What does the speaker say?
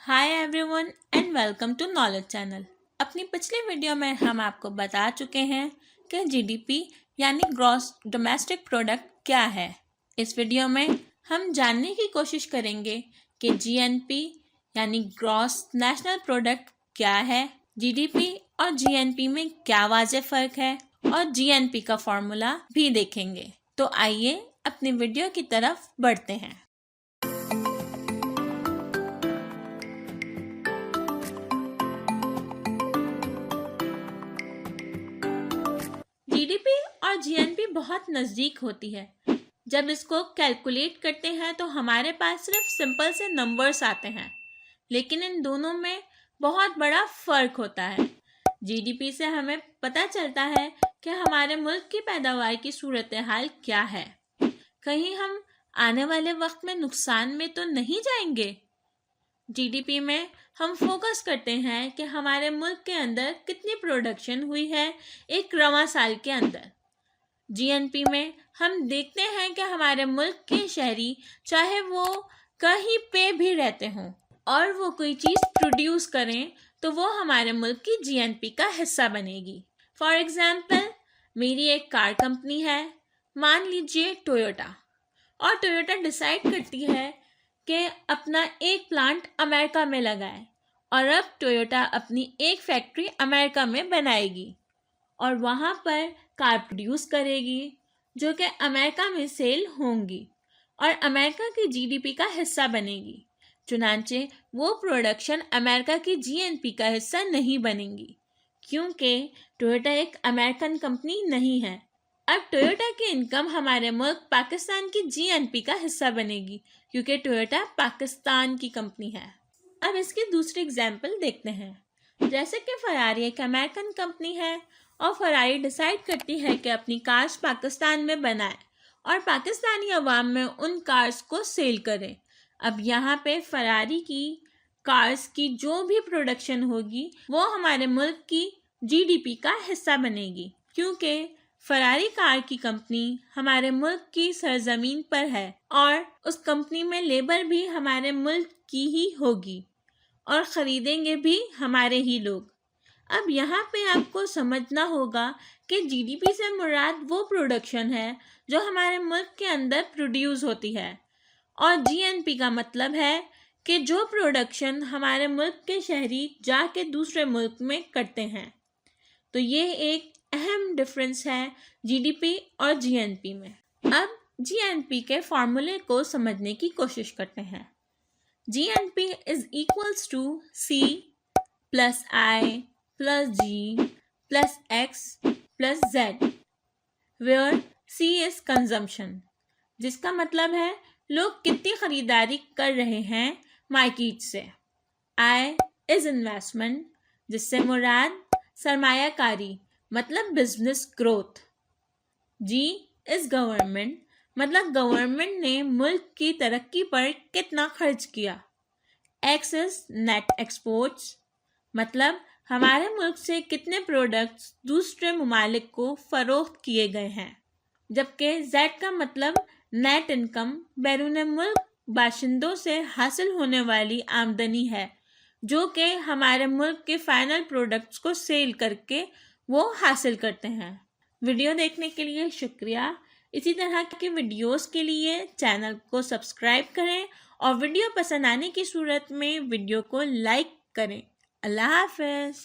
Hi everyone and welcome to knowledge channel. अपनी पिछली video में हम आपको बता चुके हैं कि जीडीपी यानी ग्रॉस डोमेस्टिक प्रोडक्ट क्या है। इस वीडियो में हम जानने की कोशिश करेंगे कि जीएनपी यानी ग्रॉस नेशनल प्रोडक्ट क्या है, जीडीपी और जीएनपी में क्या वाज़ेह फ़र्क है और जीएनपी का फॉर्मूला भी देखेंगे। तो आइए अपनी वीडियो की तरफ बढ़ते हैं। जीडीपी और जीएनपी बहुत नज़दीक होती है। जब इसको कैलकुलेट करते हैं तो हमारे पास सिर्फ सिंपल से नंबर्स आते हैं, लेकिन इन दोनों में बहुत बड़ा फ़र्क होता है। जीडीपी से हमें पता चलता है कि हमारे मुल्क की पैदावार की सूरत हाल क्या है। कहीं हम आने वाले वक्त में नुकसान में तो नहीं जाएंगे। जीडीपी में हम फोकस करते हैं कि हमारे मुल्क के अंदर कितनी प्रोडक्शन हुई है एक रवां साल के अंदर। जीएनपी में हम देखते हैं कि हमारे मुल्क के शहरी, चाहे वो कहीं पे भी रहते हों और वो कोई चीज़ प्रोड्यूस करें, तो वो हमारे मुल्क की जीएनपी का हिस्सा बनेगी। फॉर एग्ज़ाम्पल, मेरी एक कार कंपनी है, मान लीजिए टोयोटा, और टोयोटा डिसाइड करती है कि अपना एक प्लांट अमेरिका में लगाए और अब टोयोटा अपनी एक फैक्ट्री अमेरिका में बनाएगी और वहाँ पर कार प्रोड्यूस करेगी जो कि अमेरिका में सेल होंगी और अमेरिका की जीडीपी का हिस्सा बनेगी। चुनांचे वो प्रोडक्शन अमेरिका की जीएनपी का हिस्सा नहीं बनेंगी, क्योंकि टोयोटा एक अमेरिकन कंपनी नहीं है। अब टोयोटा की इनकम हमारे मुल्क पाकिस्तान की जीएनपी का हिस्सा बनेगी, क्योंकि टोयोटा पाकिस्तान की कंपनी है। अब इसकी दूसरी एग्जाम्पल देखते हैं। जैसे कि फरारी एक अमेरिकन कंपनी है और फरारी डिसाइड करती है कि अपनी कार्स पाकिस्तान में बनाए और पाकिस्तानी अवाम में उन कार्स को सेल करे। अब यहाँ पे फरारी की कार्स की जो भी प्रोडक्शन होगी वो हमारे मुल्क की जीडीपी का हिस्सा बनेगी, क्योंकि फरारी कार की कंपनी हमारे मुल्क की सरजमीन पर है और उस कंपनी में लेबर भी हमारे मुल्क की ही होगी और ख़रीदेंगे भी हमारे ही लोग। अब यहाँ पे आपको समझना होगा कि जीडीपी से मुराद वो प्रोडक्शन है जो हमारे मुल्क के अंदर प्रोड्यूस होती है और जीएनपी का मतलब है कि जो प्रोडक्शन हमारे मुल्क के शहरी जाके दूसरे मुल्क में करते हैं। तो ये एक अहम डिफरेंस है जीडीपी और जीएनपी में। अब जीएनपी के फॉर्मूले को समझने की कोशिश करते हैं। GNP is equals to C plus I plus G plus X plus Z, where C is consumption, जिसका मतलब है लोग कितनी खरीदारी कर रहे हैं मार्केट से। आई इज इन्वेस्टमेंट, जिससे मुराद सरमायाकारी मतलब business growth. G is government, मतलब गवर्नमेंट ने मुल्क की तरक्की पर कितना खर्च किया। एक्स इज नेट एक्सपोर्ट्स, मतलब हमारे मुल्क से कितने प्रोडक्ट्स दूसरे ममालिक को फ़रोख्त किए गए हैं। जबकि जेड का मतलब नेट इनकम, बैरून मुल्क बाशिंदों से हासिल होने वाली आमदनी है, जो कि हमारे मुल्क के फाइनल प्रोडक्ट्स को सेल करके वो हासिल करते हैं। वीडियो देखने के लिए शुक्रिया। इसी तरह के वीडियोस के लिए चैनल को सब्सक्राइब करें और वीडियो पसंद आने की सूरत में वीडियो को लाइक करें। अल्लाह हाफ़िज़।